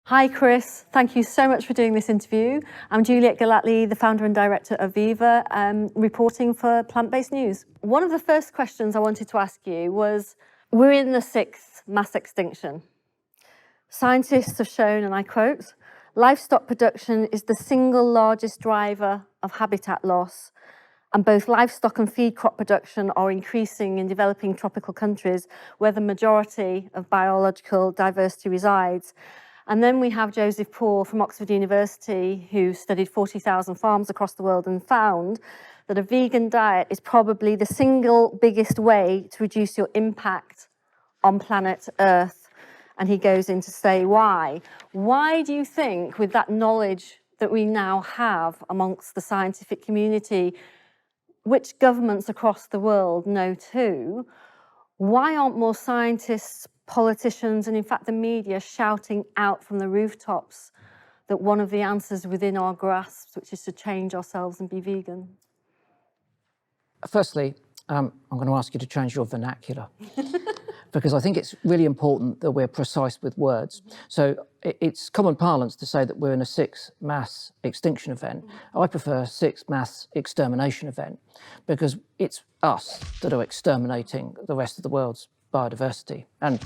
Hi Chris, thank you so much for doing this interview. I'm Juliet Gellatley, the founder and director of Viva, reporting for Plant-Based News. One of the first questions I wanted to ask you was, we're in the 6th mass extinction. Scientists have shown, and I quote, livestock production is the single largest driver of habitat loss, and both livestock and feed crop production are increasing in developing tropical countries where the majority of biological diversity resides. And then we have Joseph Poore from Oxford University, who studied 40,000 farms across the world and found that a vegan diet is probably the single biggest way to reduce your impact on planet Earth. And he goes in to say why. Why do you think, with that knowledge that we now have amongst the scientific community, which governments across the world know too, why aren't more scientists, politicians, and in fact the media shouting out from the rooftops that one of the answers within our grasp, which is to change ourselves and be vegan? Firstly, I'm going to ask you to change your vernacular because I think it's really important that we're precise with words. So it's common parlance to say that we're in a 6th mass extinction event. I prefer 6th mass extermination event because it's us that are exterminating the rest of the world's biodiversity and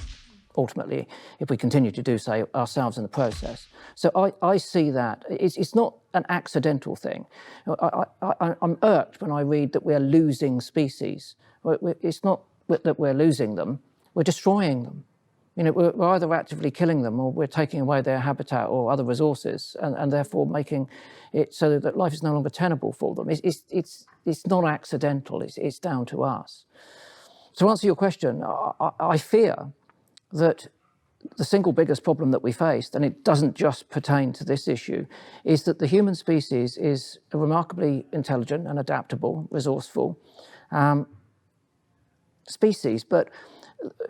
ultimately, if we continue to do so, ourselves in the process. So I see that. It's not an accidental thing. I'm irked when I read that we're losing species. It's not that we're losing them, we're destroying them. You know, we're either actively killing them or we're taking away their habitat or other resources and therefore making it so that life is no longer tenable for them. It's not accidental, it's down to us. To answer your question, I fear that the single biggest problem that we faced, and it doesn't just pertain to this issue, is that the human species is a remarkably intelligent and adaptable, resourceful species. But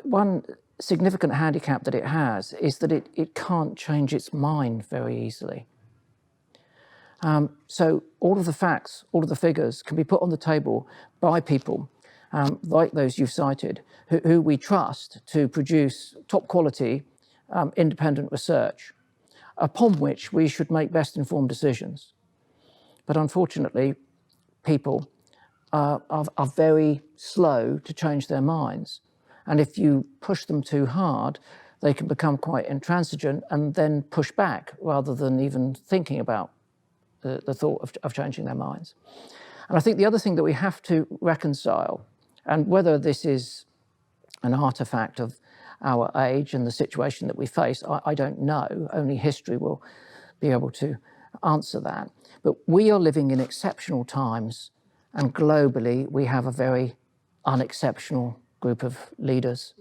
one significant handicap that it has is that it can't change its mind very easily. So all of the facts, all of the figures can be put on the table by people like those you've cited, who we trust to produce top quality, independent research, upon which we should make best informed decisions. But unfortunately, people are very slow to change their minds. And if you push them too hard, they can become quite intransigent and then push back rather than even thinking about the thought of changing their minds. And I think the other thing that we have to reconcile, and whether this is an artifact of our age and the situation that we face, I don't know. Only history will be able to answer that. But we are living in exceptional times, and globally we have a very unexceptional group of leaders.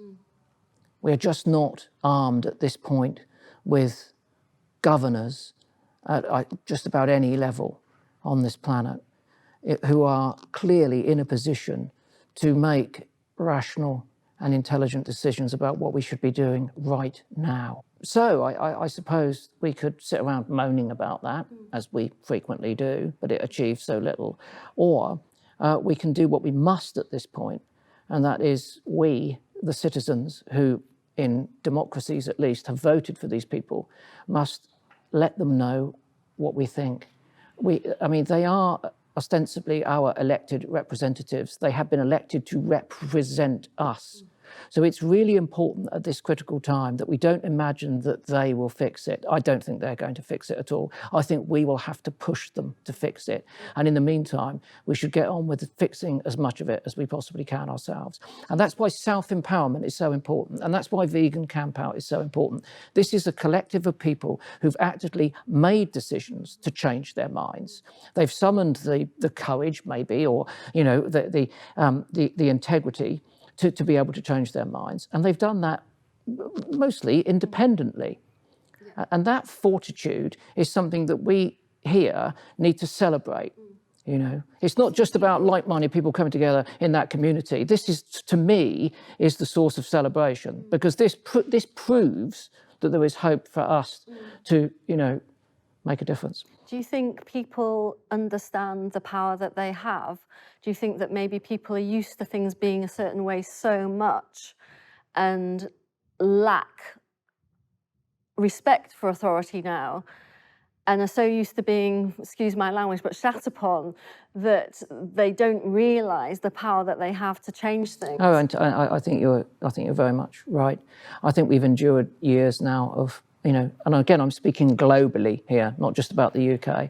We are just not armed at this point with governors at just about any level on this planet who are clearly in a position to make rational and intelligent decisions about what we should be doing right now. So I suppose we could sit around moaning about that, as we frequently do, but it achieves so little. Or we can do what we must at this point, and that is we, the citizens who, in democracies at least, have voted for these people, must let them know what we think. I mean, they are ostensibly our elected representatives. They have been elected to represent us. So it's really important at this critical time that we don't imagine that they will fix it. I don't think they're going to fix it at all. I think we will have to push them to fix it. And in the meantime, we should get on with fixing as much of it as we possibly can ourselves. And that's why self-empowerment is so important. And that's why Vegan Camp Out is so important. This is a collective of people who've actively made decisions to change their minds. They've summoned the courage, maybe, or the integrity to be able to change their minds. And they've done that mostly independently. And that fortitude is something that we here need to celebrate. You know, it's not just about like-minded people coming together in that community. This is, to me, is the source of celebration, because this proves that there is hope for us to, make a difference. Do you think people understand the power that they have? Do you think that maybe people are used to things being a certain way so much and lack respect for authority now and are so used to being, excuse my language, but shat upon, that they don't realise the power that they have to change things. Oh, and I think you're very much right. I think we've endured years now of, and again, I'm speaking globally here, not just about the UK,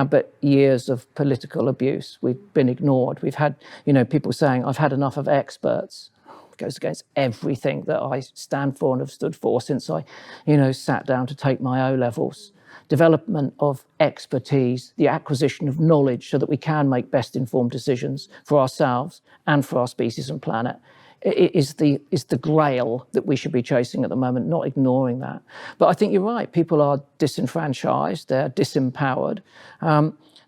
but years of political abuse. We've been ignored. We've had, people saying, I've had enough of experts. It goes against everything that I stand for and have stood for since I, sat down to take my O-levels. Development of expertise, the acquisition of knowledge so that we can make best informed decisions for ourselves and for our species and planet is the grail that we should be chasing at the moment, not ignoring that. But I think you're right, people are disenfranchised, they're disempowered,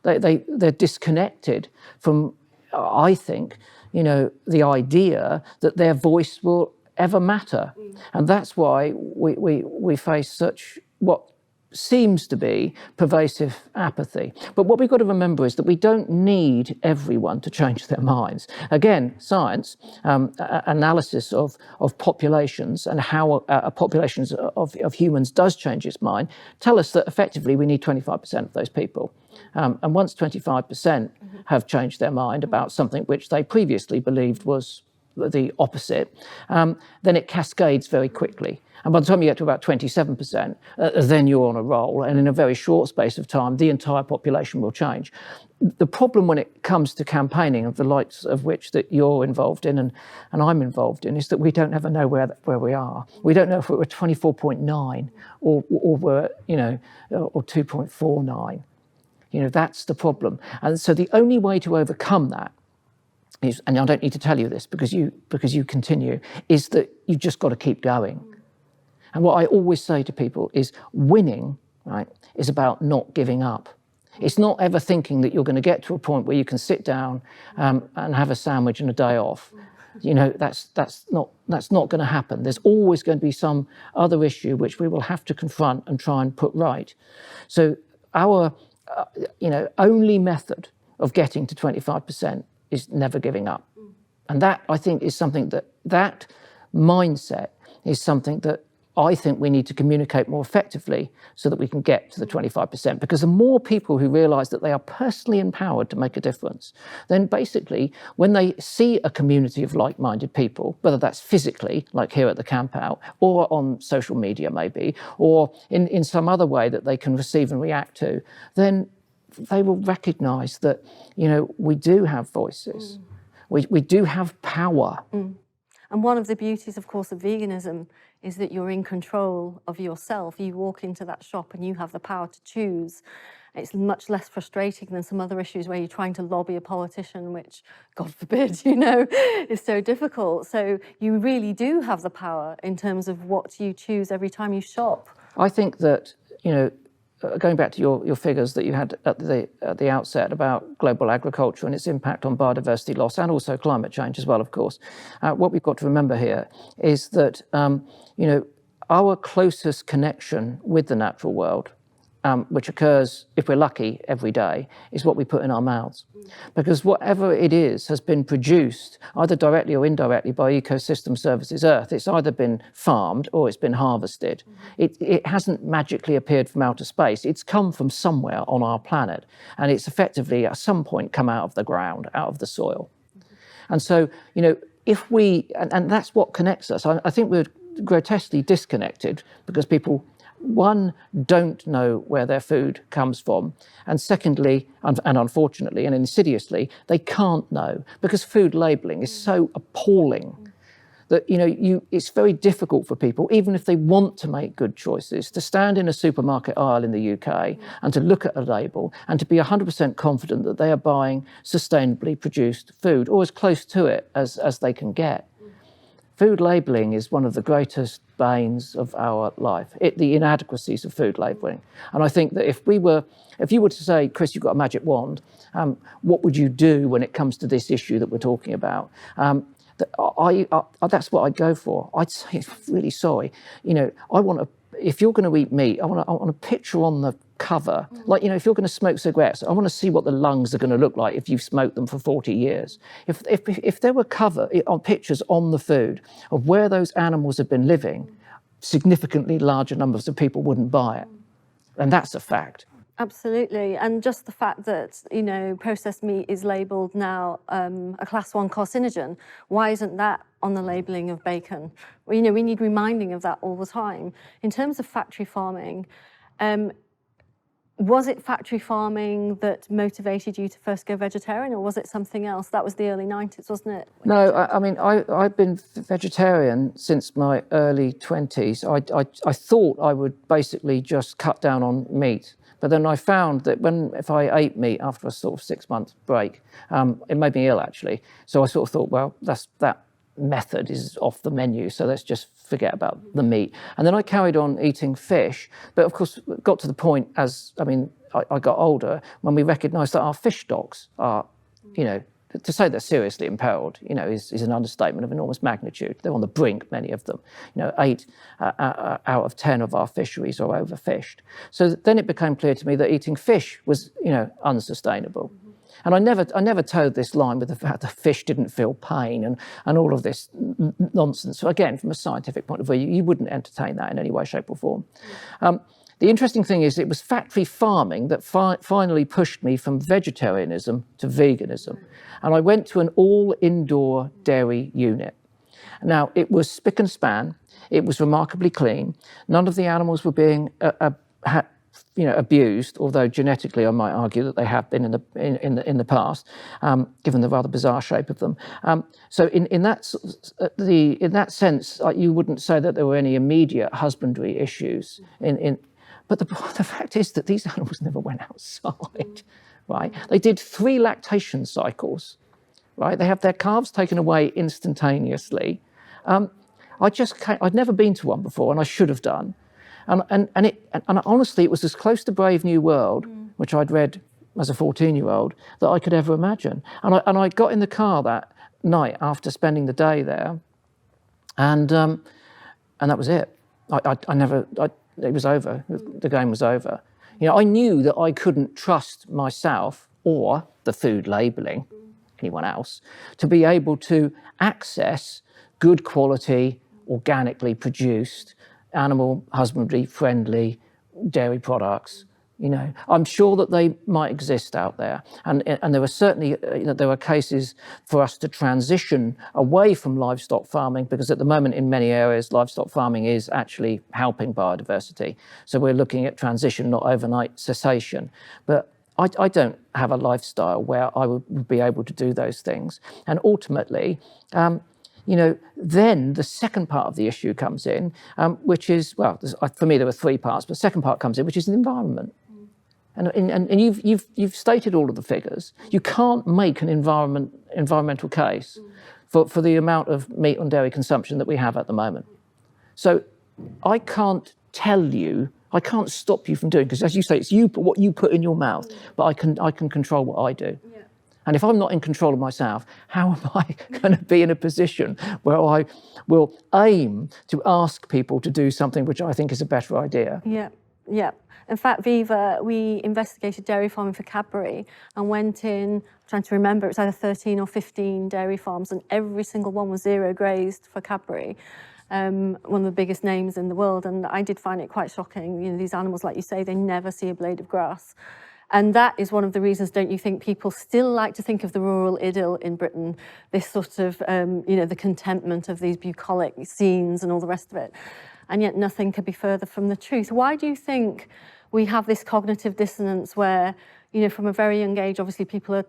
they're disconnected from, I think, the idea that their voice will ever matter. And that's why we face such what seems to be pervasive apathy. But what we've got to remember is that we don't need everyone to change their minds. Again, science, analysis of populations and how populations of humans does change its mind, tell us that effectively we need 25% of those people. And once 25% have changed their mind about something which they previously believed was the opposite, then it cascades very quickly. And by the time you get to about 27%, then you're on a roll. And in a very short space of time, the entire population will change. The problem when it comes to campaigning, of the likes of which that you're involved in and I'm involved in, is that we don't ever know where we are. We don't know if we're 24.9 or we're, or 2.49. That's the problem. And so the only way to overcome that is, and I don't need to tell you this because you continue, is that you've just got to keep going. And what I always say to people is winning, right, is about not giving up. It's not ever thinking that you're going to get to a point where you can sit down and have a sandwich and a day off. That's not going to happen. There's always going to be some other issue which we will have to confront and try and put right. So our only method of getting to 25% is never giving up. And that, I think, is something that mindset is something that I think we need to communicate more effectively so that we can get to the 25%. Because the more people who realise that they are personally empowered to make a difference, then basically when they see a community of like-minded people, whether that's physically, like here at the camp out, or on social media maybe, or in some other way that they can receive and react to, then they will recognise that, we do have voices. We do have power. And one of the beauties, of course, of veganism is that you're in control of yourself. You walk into that shop and you have the power to choose. It's much less frustrating than some other issues where you're trying to lobby a politician, which, God forbid, is so difficult. So you really do have the power in terms of what you choose every time you shop. I think that, going back to your figures that you had at the outset about global agriculture and its impact on biodiversity loss and also climate change as well, of course, what we've got to remember here is that, our closest connection with the natural world, which occurs, if we're lucky, every day, is what we put in our mouths. Because whatever it is has been produced, either directly or indirectly, by Ecosystem Services Earth. It's either been farmed or it's been harvested. It hasn't magically appeared from outer space. It's come from somewhere on our planet. And it's effectively, at some point, come out of the ground, out of the soil. And so, if we, and that's what connects us. I think we're grotesquely disconnected because people, one, don't know where their food comes from, and secondly, and unfortunately and insidiously, they can't know because food labelling is so appalling that it's very difficult for people, even if they want to make good choices, to stand in a supermarket aisle in the UK and to look at a label and to be 100% confident that they are buying sustainably produced food, or as close to it as they can get. Food labelling is one of the greatest banes of our life, the inadequacies of food labelling. And I think that if you were to say, Chris, you've got a magic wand, what would you do when it comes to this issue that we're talking about? That's what I'd go for. I'd say, really sorry, if you're going to eat meat, I want a picture on the cover. Like, if you're going to smoke cigarettes, I want to see what the lungs are going to look like if you've smoked them for 40 years. If there were pictures on the food of where those animals have been living, significantly larger numbers of people wouldn't buy it. And that's a fact. Absolutely, and just the fact that, you know, processed meat is labelled now a class 1 carcinogen, why isn't that on the labelling of bacon? Well, you know, we need reminding of that all the time. In terms of factory farming, was it factory farming that motivated you to first go vegetarian, or was it something else? That was the early 90s, wasn't it? No, I mean, I've been vegetarian since my early 20s. I thought I would basically just cut down on meat. But then I found that if I ate meat after a sort of 6-month break, it made me ill, actually. So I sort of thought, well, that method is off the menu, so let's just forget about the meat. And then I carried on eating fish, but of course got to the point I got older, when we recognised that our fish stocks are, you know, to say they're seriously imperiled, you know, is an understatement of enormous magnitude. They're on the brink, many of them. You know, 8 out of 10 of our fisheries are overfished. So then it became clear to me that eating fish was, you know, unsustainable. And I never towed this line with the fact that fish didn't feel pain and all of this nonsense. So again, from a scientific point of view, you wouldn't entertain that in any way, shape or form. The interesting thing is it was factory farming that finally pushed me from vegetarianism to veganism. And I went to an all-indoor dairy unit. Now, it was spick and span. It was remarkably clean. None of the animals were being abused, although genetically I might argue that they have been in the past, given the rather bizarre shape of them. So in that sense, you wouldn't say that there were any immediate husbandry issues. But the fact is that these animals never went outside, right? They did 3 lactation cycles, right? They have their calves taken away instantaneously. I'd never been to one before, and I should have done. And honestly, it was as close to Brave New World, which I'd read as a 14-year-old, that I could ever imagine. And I got in the car that night after spending the day there, and that was it. It was over. The game was over. You know, I knew that I couldn't trust myself or the food labelling, anyone else, to be able to access good quality, organically produced, animal husbandry friendly dairy products. You know, I'm sure that they might exist out there, and there are certainly there are cases for us to transition away from livestock farming, because at the moment in many areas livestock farming is actually helping biodiversity. So we're looking at transition, not overnight cessation. But I don't have a lifestyle where I would be able to do those things, and ultimately. You know, then the second part of the issue comes in, which is, well, for me there were 3 parts, but the second part comes in, which is the environment. And you've stated all of the figures. You can't make an environmental case for the amount of meat and dairy consumption that we have at the moment. So I can't tell you, I can't stop you from doing, because as you say, it's what you put in your mouth, but I can control what I do. Yeah. And if I'm not in control of myself, how am I going to be in a position where I will aim to ask people to do something which I think is a better idea? Yeah, yeah. In fact, Viva, we investigated dairy farming for Cadbury and went in, I'm trying to remember, it was either 13 or 15 dairy farms, and every single one was zero grazed for Cadbury. One of the biggest names in the world, and I did find it quite shocking. You know, these animals, like you say, they never see a blade of grass. And that is one of the reasons, don't you think, people still like to think of the rural idyll in Britain, this sort of, you know, the contentment of these bucolic scenes and all the rest of it. And yet nothing could be further from the truth. Why do you think we have this cognitive dissonance where, you know, from a very young age, obviously people are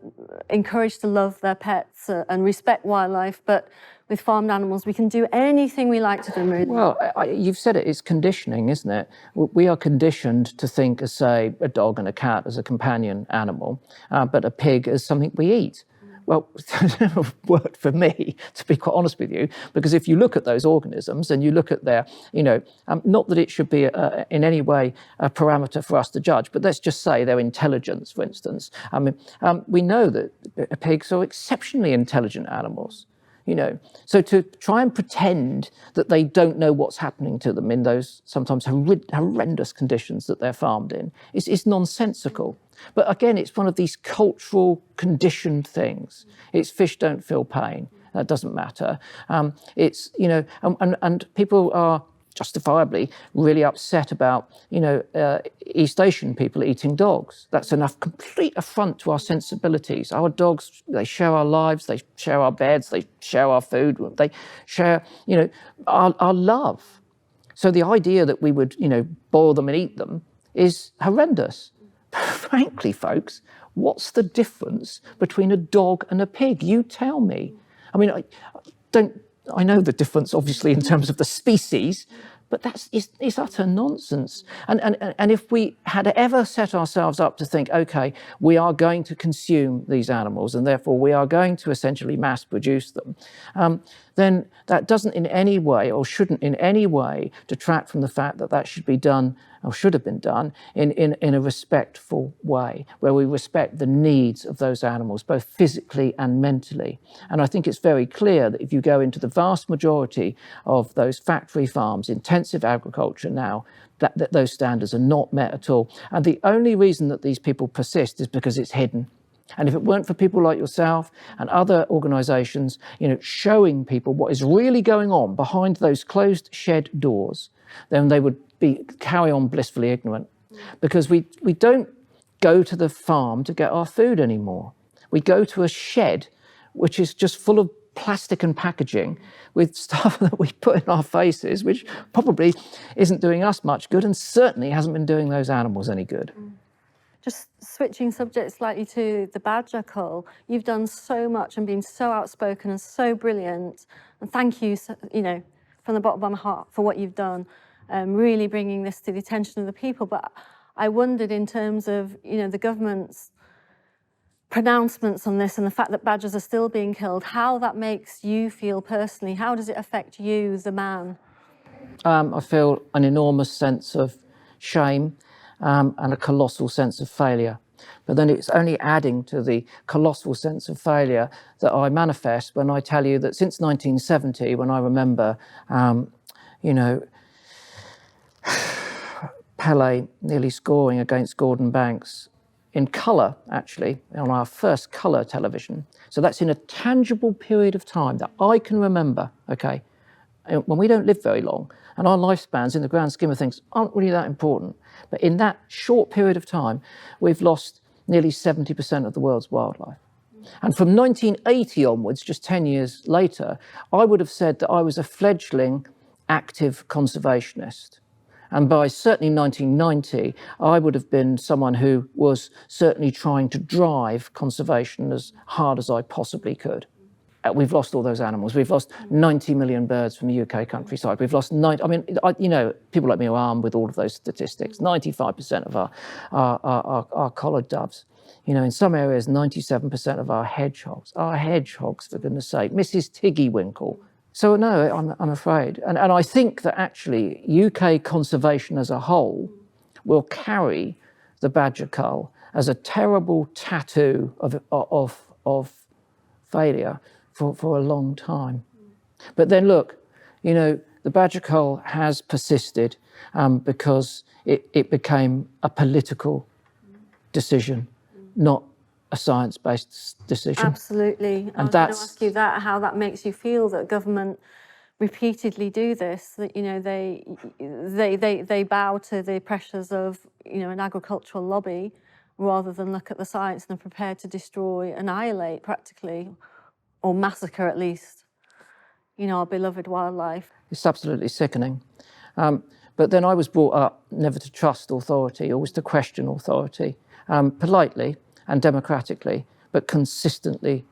encouraged to love their pets and respect wildlife, but with farmed animals, we can do anything we like to them, really. Well, you've said it, it's conditioning, isn't it? We are conditioned to think of, say, a dog and a cat as a companion animal, but a pig as something we eat. Well, it never worked for me, to be quite honest with you, because if you look at those organisms and you look at their, you know, not that it should be in any way a parameter for us to judge, but let's just say their intelligence, for instance. I mean, we know that pigs are exceptionally intelligent animals. You know, so to try and pretend that they don't know what's happening to them in those sometimes horrendous conditions that they're farmed in is nonsensical. But again, it's one of these cultural conditioned things. It's fish don't feel pain. That doesn't matter. It's, you know, and people are justifiably really upset about, East Asian people eating dogs. That's enough complete affront to our sensibilities. Our dogs, they share our lives, they share our beds, they share our food, they share, our love. So the idea that we would, boil them and eat them is horrendous. Frankly, folks, what's the difference between a dog and a pig? You tell me. I mean, I know the difference, obviously, in terms of the species, but it's utter nonsense. And if we had ever set ourselves up to think, okay, we are going to consume these animals and therefore we are going to essentially mass produce them, then that doesn't in any way, or shouldn't in any way, detract from the fact that that should be done, or should have been done, in a respectful way, where we respect the needs of those animals, both physically and mentally. And I think it's very clear that if you go into the vast majority of those factory farms, intensive agriculture now, that those standards are not met at all. And the only reason that these people persist is because it's hidden. And if it weren't for people like yourself and other organisations, showing people what is really going on behind those closed shed doors, then they would carry on blissfully ignorant. Because we don't go to the farm to get our food anymore. We go to a shed which is just full of plastic and packaging with stuff that we put in our faces, which probably isn't doing us much good and certainly hasn't been doing those animals any good. Just switching subjects slightly to the badger cull, you've done so much and been so outspoken and so brilliant. And thank you, from the bottom of my heart for what you've done, really bringing this to the attention of the people. But I wondered, in terms of, the government's pronouncements on this and the fact that badgers are still being killed, how that makes you feel personally. How does it affect you, the man? I feel an enormous sense of shame. And a colossal sense of failure. But then it's only adding to the colossal sense of failure that I manifest when I tell you that since 1970, when I remember, Pele nearly scoring against Gordon Banks in colour, actually, on our first colour television. So that's in a tangible period of time that I can remember, okay? When we don't live very long, and our lifespans in the grand scheme of things aren't really that important. But in that short period of time, we've lost nearly 70% of the world's wildlife. And from 1980 onwards, just 10 years later, I would have said that I was a fledgling active conservationist. And by certainly 1990, I would have been someone who was certainly trying to drive conservation as hard as I possibly could. We've lost all those animals. We've lost 90 million birds from the UK countryside. We've lost people like me are armed with all of those statistics. 95% of our collared doves. In some areas, 97% of our hedgehogs, for goodness sake. Mrs. Tiggywinkle. So no, I'm afraid. And I think that actually UK conservation as a whole will carry the badger cull as a terrible tattoo of failure for a long time. But then look, the badger cull has persisted because it became a political decision, not a science-based decision. Absolutely. I was going to ask you how that makes you feel, that government repeatedly do this, that they bow to the pressures of an agricultural lobby rather than look at the science and are prepared to destroy, annihilate practically, or massacre at least, our beloved wildlife. It's absolutely sickening. But then I was brought up never to trust authority, always to question authority, politely and democratically, but consistently,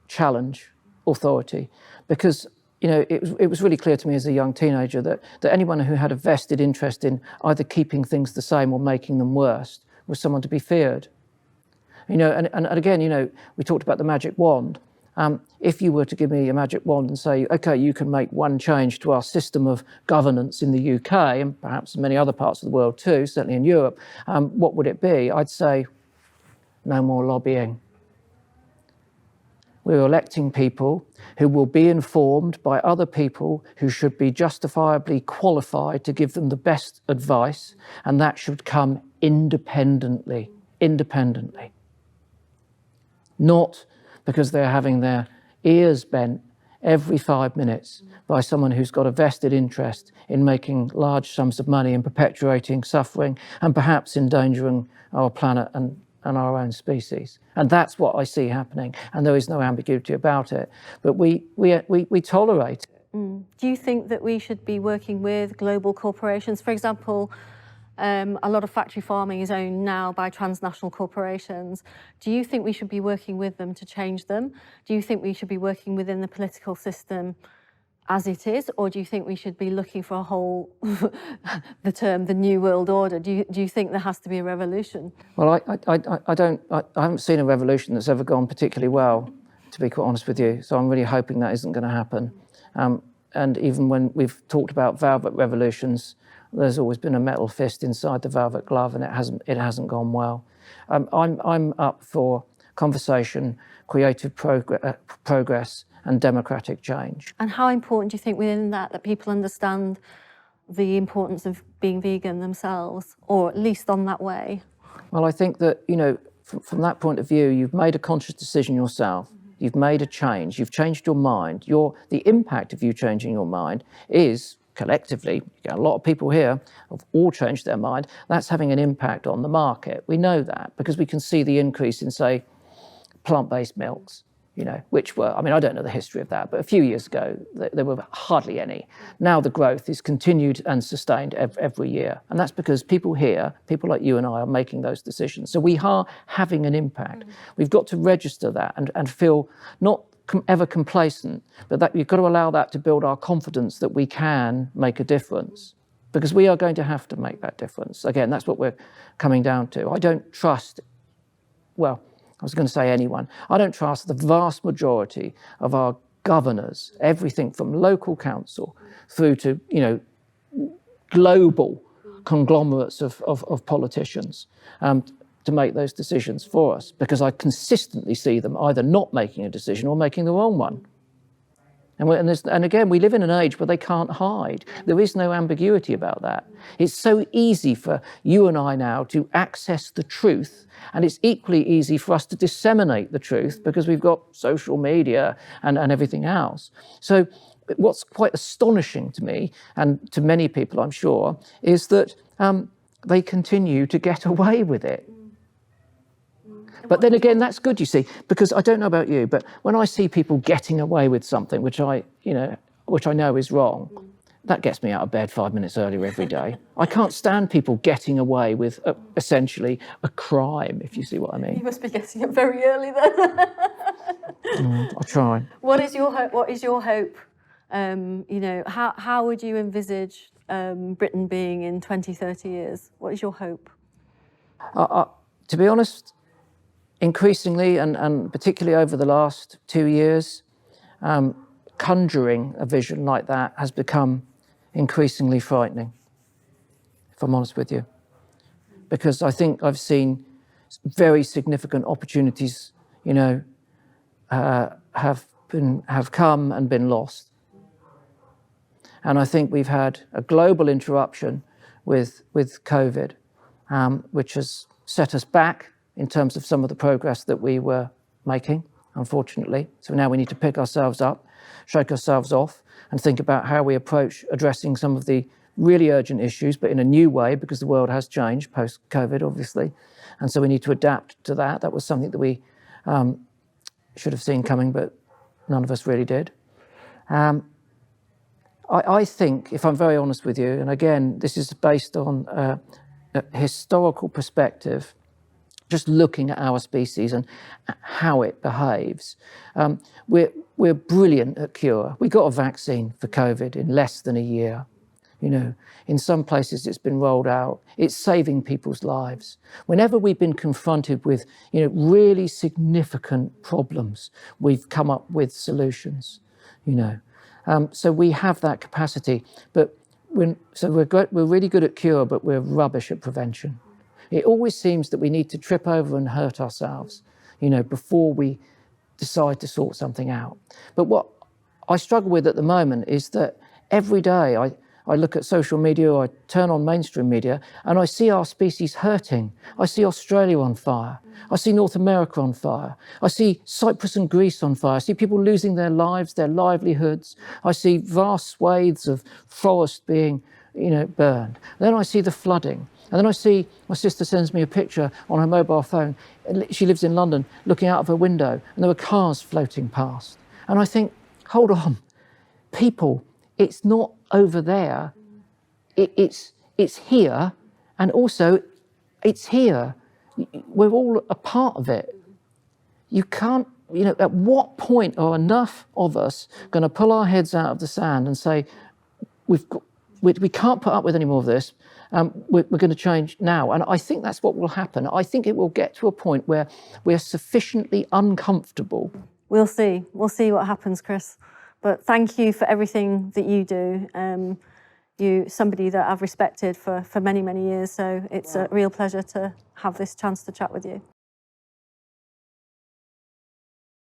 challenge authority. Because, it was really clear to me as a young teenager that anyone who had a vested interest in either keeping things the same or making them worse was someone to be feared. And again, we talked about the magic wand. If you were to give me a magic wand and say, okay, you can make one change to our system of governance in the UK, and perhaps in many other parts of the world too, certainly in Europe, what would it be? I'd say, no more lobbying. We're electing people who will be informed by other people who should be justifiably qualified to give them the best advice, and that should come independently. Not because they're having their ears bent every 5 minutes by someone who's got a vested interest in making large sums of money and perpetuating suffering and perhaps endangering our planet and our own species. And that's what I see happening, and there is no ambiguity about it. But we tolerate it. Do you think that we should be working with global corporations? For example, a lot of factory farming is owned now by transnational corporations. Do you think we should be working with them to change them? Do you think we should be working within the political system as it is, or do you think we should be looking for a whole, the term, the new world order? Do you think there has to be a revolution? Well, I haven't seen a revolution that's ever gone particularly well, to be quite honest with you. So I'm really hoping that isn't going to happen. And even when we've talked about velvet revolutions, there's always been a metal fist inside the velvet glove, and it hasn't gone well. I'm up for conversation, creative progress, and democratic change. And how important do you think within that people understand the importance of being vegan themselves, or at least on that way? Well, I think that, you know, from that point of view, you've made a conscious decision yourself. You've made a change. You've changed your mind. The impact of you changing your mind is, collectively, you get a lot of people here have all changed their mind. That's having an impact on the market. We know that because we can see the increase in, say, plant-based milks, you know, which were, I mean, I don't know the history of that, but a few years ago, there were hardly any. Now the growth is continued and sustained every year. And that's because people here, people like you and I, are making those decisions. So we are having an impact. We've got to register that and feel not ever complacent, but that you've got to allow that to build our confidence that we can make a difference, because we are going to have to make that difference. Again, that's what we're coming down to. I don't trust, well, I was going to say anyone. I don't trust the vast majority of our governors, everything from local council through to, you know, global conglomerates of politicians, to make those decisions for us, because I consistently see them either not making a decision or making the wrong one. And again, we live in an age where they can't hide. There is no ambiguity about that. It's so easy for you and I now to access the truth, and it's equally easy for us to disseminate the truth because we've got social media and everything else. So what's quite astonishing to me, and to many people I'm sure, is that they continue to get away with it. But then again, that's good, you see, because I don't know about you, but when I see people getting away with something which I know is wrong, that gets me out of bed 5 minutes earlier every day. I can't stand people getting away with essentially a crime, if you see what I mean. You must be getting up very early then. I'll try. What is your hope? What is your hope? You know, how would you envisage Britain being in 20, 30 years? What is your hope? To be honest, increasingly, and particularly over the last 2 years, conjuring a vision like that has become increasingly frightening, if I'm honest with you. Because I think I've seen very significant opportunities, you know, have come and been lost. And I think we've had a global interruption with COVID, which has set us back in terms of some of the progress that we were making, unfortunately. So now we need to pick ourselves up, shake ourselves off, and think about how we approach addressing some of the really urgent issues, but in a new way, because the world has changed post-COVID, obviously. And so we need to adapt to that. That was something that we should have seen coming, but none of us really did. I think, if I'm very honest with you, and again, this is based on a historical perspective, just looking at our species and how it behaves. We're brilliant at cure. We got a vaccine for COVID in less than a year. You know, in some places it's been rolled out. It's saving people's lives. Whenever we've been confronted with, you know, really significant problems, we've come up with solutions, you know. So we have that capacity, but we're really good at cure, but we're rubbish at prevention. It always seems that we need to trip over and hurt ourselves, you know, before we decide to sort something out. But what I struggle with at the moment is that every day I look at social media, I turn on mainstream media, and I see our species hurting. I see Australia on fire. I see North America on fire. I see Cyprus and Greece on fire. I see people losing their lives, their livelihoods. I see vast swathes of forest being, burned. Then I see the flooding. And then I see, my sister sends me a picture on her mobile phone. She lives in London, looking out of her window, and there were cars floating past. And I think, hold on, people, it's not over there, it's here, and also it's here. We're all a part of it. You can't, at what point are enough of us going to pull our heads out of the sand and say, we can't put up with any more of this, we're going to change now? And I think that's what will happen. I think it will get to a point where we're sufficiently uncomfortable. We'll see what happens, Chris. But thank you for everything that you do. You're somebody that I've respected for many, many years, so it's a real pleasure to have this chance to chat with you.